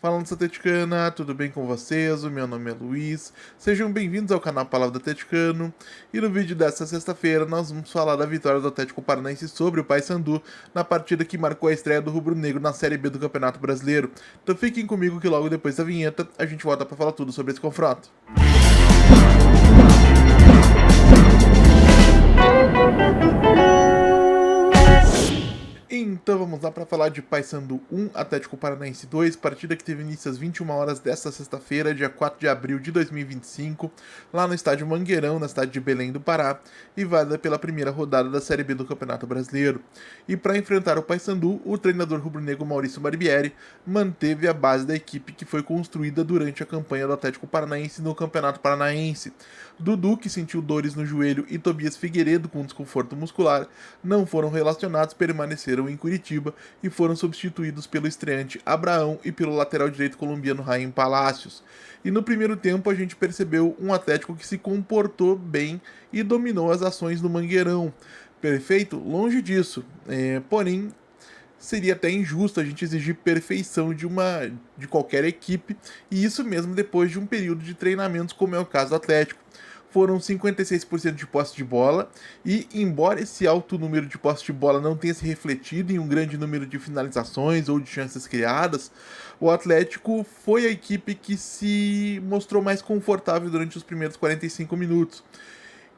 Fala, Atleticana, tudo bem com vocês? O meu nome é Luiz. Sejam bem-vindos ao canal Palavra do Atleticano. E no vídeo desta sexta-feira nós vamos falar da vitória do Atlético Paranaense sobre o Paysandu na partida que marcou a estreia do rubro-negro na Série B do Campeonato Brasileiro. Então fiquem comigo que logo depois da vinheta a gente volta para falar tudo sobre esse confronto. Então vamos lá para falar de Paysandu 1, Atlético Paranaense 2, partida que teve início às 21 horas desta sexta-feira, dia 4 de abril de 2025, lá no estádio Mangueirão, na cidade de Belém do Pará, e válida pela primeira rodada da Série B do Campeonato Brasileiro. E para enfrentar o Paysandu, o treinador rubro-negro Maurício Barbieri manteve a base da equipe que foi construída durante a campanha do Atlético Paranaense no Campeonato Paranaense. Dudu, que sentiu dores no joelho, e Tobias Figueiredo, com desconforto muscular, não foram relacionados, permaneceram em Curitiba e foram substituídos pelo estreante Abraão e pelo lateral direito colombiano Raim Palacios. E no primeiro tempo a gente percebeu um Atlético que se comportou bem e dominou as ações no Mangueirão. Perfeito? Longe disso. Porém, seria até injusto a gente exigir perfeição de qualquer equipe, e isso mesmo depois de um período de treinamentos como é o caso do Atlético. Foram 56% de posse de bola, e embora esse alto número de posse de bola não tenha se refletido em um grande número de finalizações ou de chances criadas, o Atlético foi a equipe que se mostrou mais confortável durante os primeiros 45 minutos.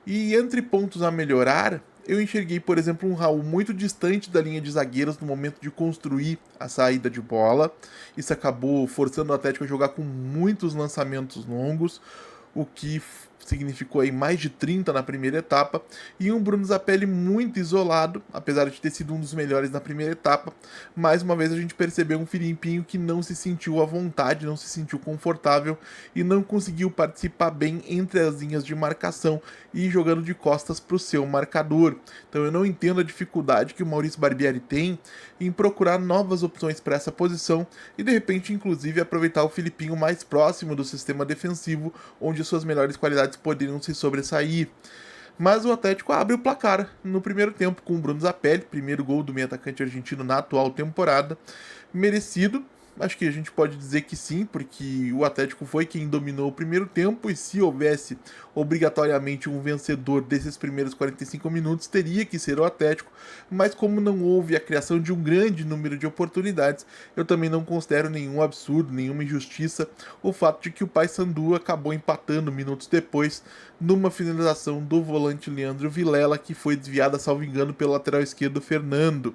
E entre pontos a melhorar, eu enxerguei, por exemplo, um Raul muito distante da linha de zagueiros no momento de construir a saída de bola. Isso acabou forçando o Atlético a jogar com muitos lançamentos longos, o que significou aí mais de 30 na primeira etapa, e um Bruno Zapelli muito isolado, apesar de ter sido um dos melhores na primeira etapa. Mais uma vez a gente percebeu um Filimpinho que não se sentiu à vontade, não se sentiu confortável e não conseguiu participar bem entre as linhas de marcação e jogando de costas para o seu marcador. Então eu não entendo a dificuldade que o Maurício Barbieri tem em procurar novas opções para essa posição e de repente inclusive aproveitar o Filipinho mais próximo do sistema defensivo, onde suas melhores qualidades poderiam se sobressair. Mas o Atlético abre o placar no primeiro tempo com o Bruno Zapelli, primeiro gol do meio atacante argentino na atual temporada, merecido. Acho que a gente pode dizer que sim, porque o Atlético foi quem dominou o primeiro tempo, e se houvesse obrigatoriamente um vencedor desses primeiros 45 minutos, teria que ser o Atlético, mas como não houve a criação de um grande número de oportunidades, eu também não considero nenhum absurdo, nenhuma injustiça o fato de que o Paysandu acabou empatando minutos depois numa finalização do volante Leandro Vilela, que foi desviada, salvo engano, pelo lateral esquerdo Fernando.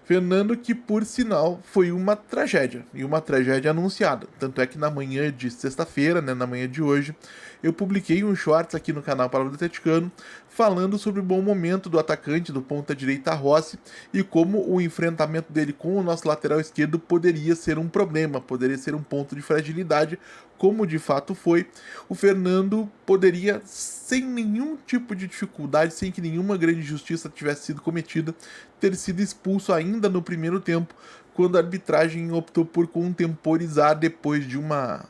Fernando, que por sinal foi uma tragédia, e uma tragédia anunciada. Tanto é que na manhã de sexta-feira, né, na manhã de hoje, eu publiquei um shorts aqui no canal Palavra do Atleticano falando sobre o bom momento do atacante do ponta-direita Rossi e como o enfrentamento dele com o nosso lateral esquerdo poderia ser um problema, poderia ser um ponto de fragilidade, como de fato foi. O Fernando poderia, sem nenhum tipo de dificuldade, sem que nenhuma grande injustiça tivesse sido cometida, ter sido expulso ainda no primeiro tempo, quando a arbitragem optou por contemporizar depois de uma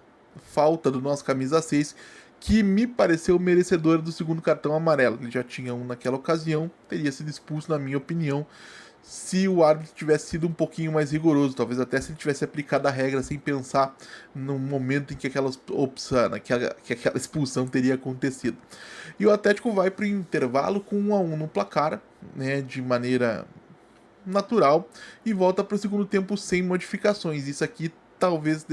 falta do nosso camisa 6, que me pareceu merecedora do segundo cartão amarelo. Ele já tinha um naquela ocasião, teria sido expulso, na minha opinião, se o árbitro tivesse sido um pouquinho mais rigoroso, talvez até se ele tivesse aplicado a regra sem pensar no momento em que aquela opção, que aquela expulsão teria acontecido. E o Atlético vai para o intervalo com 1-1 no placar, né, de maneira natural, e volta para o segundo tempo sem modificações. Isso aqui talvez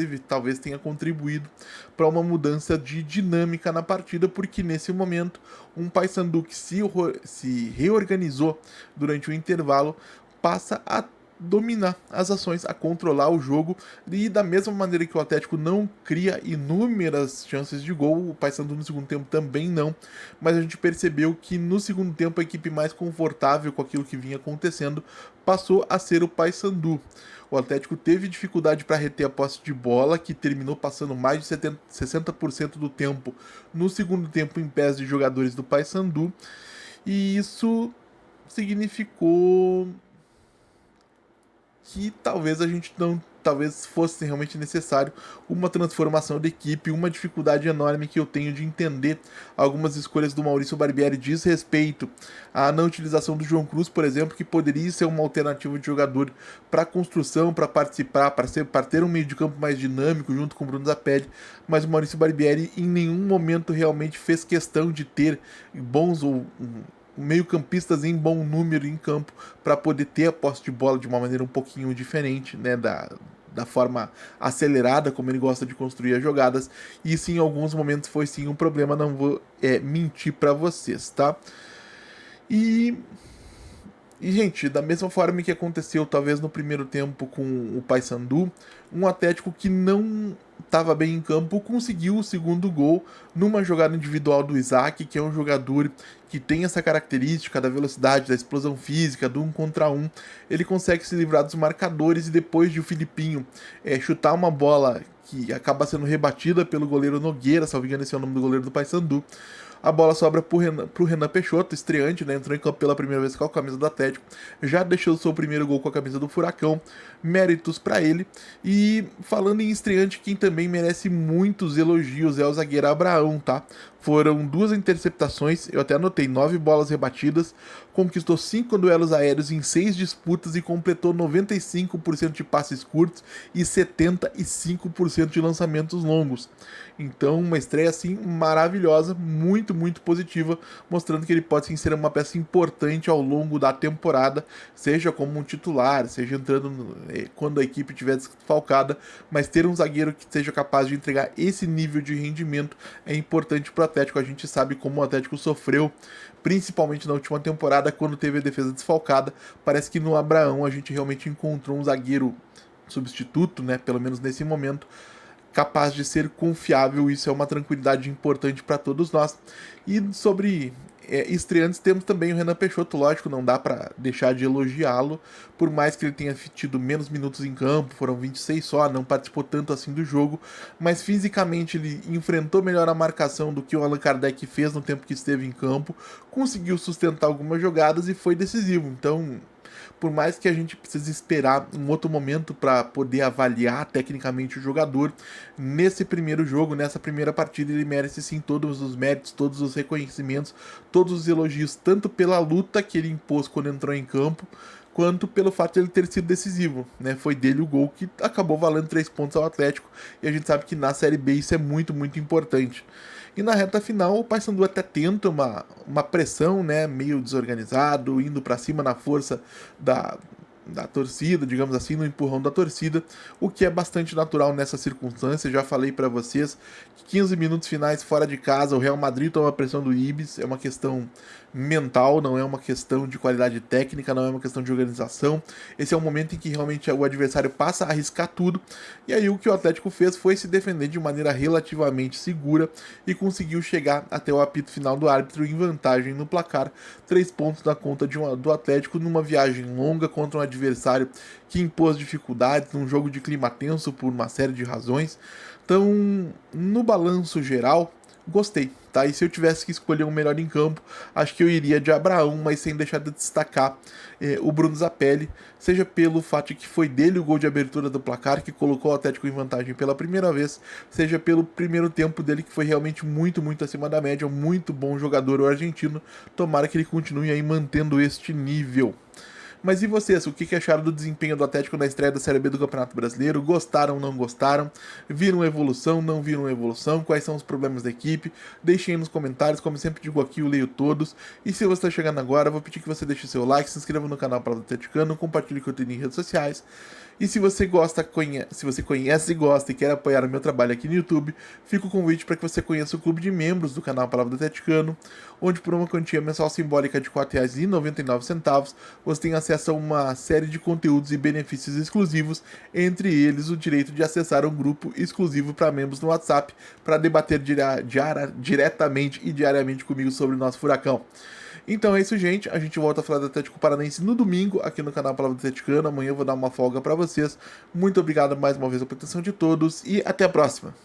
tenha contribuído para uma mudança de dinâmica na partida, porque nesse momento um Paysandu que se reorganizou durante o intervalo passa a dominar as ações, a controlar o jogo, e da mesma maneira que o Atlético não cria inúmeras chances de gol, o Paysandu no segundo tempo também não, mas a gente percebeu que no segundo tempo a equipe mais confortável com aquilo que vinha acontecendo passou a ser o Paysandu. O Atlético teve dificuldade para reter a posse de bola, que terminou passando mais de 60% do tempo no segundo tempo em pés de jogadores do Paysandu, e isso significou que talvez a gente não talvez fosse realmente necessário uma transformação da equipe, uma dificuldade enorme que eu tenho de entender algumas escolhas do Maurício Barbieri diz respeito à não utilização do João Cruz, por exemplo, que poderia ser uma alternativa de jogador para construção, para participar, para ter um meio de campo mais dinâmico junto com o Bruno Zapelli, mas o Maurício Barbieri em nenhum momento realmente fez questão de ter bons ou meio-campistas em bom número em campo para poder ter a posse de bola de uma maneira um pouquinho diferente, né, da forma acelerada como ele gosta de construir as jogadas. E isso em alguns momentos foi sim um problema, não vou mentir para vocês, tá? E gente, da mesma forma que aconteceu talvez no primeiro tempo com o Paysandu, um Atlético que não estava bem em campo conseguiu o segundo gol numa jogada individual do Isaac, que é um jogador que tem essa característica da velocidade, da explosão física, do 1 contra 1. Ele consegue se livrar dos marcadores e depois de o Filipinho chutar uma bola que acaba sendo rebatida pelo goleiro Nogueira, salvo engano esse é o nome do goleiro do Paysandu. A bola sobra pro Renan Peixoto, estreante, né? Entrou em campo pela primeira vez com a camisa do Atlético. Já deixou o seu primeiro gol com a camisa do Furacão. Méritos para ele. E falando em estreante, quem também merece muitos elogios é o zagueiro Abraão, tá? Foram 2 interceptações, eu até anotei, 9 bolas rebatidas, conquistou 5 duelos aéreos em 6 disputas e completou 95% de passes curtos e 75% de lançamentos longos. Então, uma estreia assim maravilhosa, muito, muito positiva, mostrando que ele pode sim ser uma peça importante ao longo da temporada, seja como um titular, seja entrando quando a equipe estiver desfalcada, mas ter um zagueiro que seja capaz de entregar esse nível de rendimento é importante para o Atlético. A gente sabe como o Atlético sofreu, principalmente na última temporada, quando teve a defesa desfalcada. Parece que no Abraão a gente realmente encontrou um zagueiro substituto, né, pelo menos nesse momento, capaz de ser confiável. Isso é uma tranquilidade importante para todos nós. E sobre estreantes, temos também o Renan Peixoto. Lógico, não dá para deixar de elogiá-lo, por mais que ele tenha tido menos minutos em campo, foram 26 só, não participou tanto assim do jogo, mas fisicamente ele enfrentou melhor a marcação do que o Allan Kardec fez no tempo que esteve em campo, conseguiu sustentar algumas jogadas e foi decisivo. Então, por mais que a gente precise esperar um outro momento para poder avaliar tecnicamente o jogador, nesse primeiro jogo, nessa primeira partida, ele merece sim todos os méritos, todos os reconhecimentos, todos os elogios, tanto pela luta que ele impôs quando entrou em campo, quanto pelo fato de ele ter sido decisivo, né? Foi dele o gol que acabou valendo 3 pontos ao Atlético, e a gente sabe que na Série B isso é muito, muito importante. E na reta final, o Paysandu até tenta uma pressão, né, meio desorganizado, indo para cima na força da torcida, digamos assim, no empurrão da torcida, o que é bastante natural nessa circunstância. Já falei para vocês que 15 minutos finais fora de casa, o Real Madrid toma a pressão do Ibis, é uma questão mental, não é uma questão de qualidade técnica, não é uma questão de organização. Esse é um momento em que realmente o adversário passa a arriscar tudo, e aí o que o Atlético fez foi se defender de maneira relativamente segura e conseguiu chegar até o apito final do árbitro em vantagem no placar, 3 pontos na conta do Atlético numa viagem longa contra um adversário que impôs dificuldades, num jogo de clima tenso por uma série de razões. Então, no balanço geral, gostei, tá? E se eu tivesse que escolher um melhor em campo, acho que eu iria de Abraão, mas sem deixar de destacar o Bruno Zapelli, seja pelo fato de que foi dele o gol de abertura do placar, que colocou o Atlético em vantagem pela primeira vez, seja pelo primeiro tempo dele, que foi realmente muito, muito acima da média, um muito bom jogador, o argentino. Tomara que ele continue aí mantendo este nível. Mas e vocês, o que acharam do desempenho do Atlético na estreia da Série B do Campeonato Brasileiro? Gostaram, não gostaram? Viram evolução, não viram evolução? Quais são os problemas da equipe? Deixem aí nos comentários, como sempre digo aqui, eu leio todos. E se você está chegando agora, eu vou pedir que você deixe seu like, se inscreva no canal Palavra do Atleticano, compartilhe conteúdo em redes sociais. E se você se você conhece e gosta e quer apoiar o meu trabalho aqui no YouTube, fica o convite para que você conheça o clube de membros do canal Palavra do Atleticano, onde por uma quantia mensal simbólica de R$ 4,99 você tem acesso a uma série de conteúdos e benefícios exclusivos, entre eles o direito de acessar um grupo exclusivo para membros no WhatsApp para debater diretamente e diariamente comigo sobre o nosso Furacão. Então é isso, gente. A gente volta a falar do Atlético Paranaense no domingo, aqui no canal Palavra do Atleticano. Amanhã eu vou dar uma folga para vocês. Muito obrigado mais uma vez pela atenção de todos e até a próxima.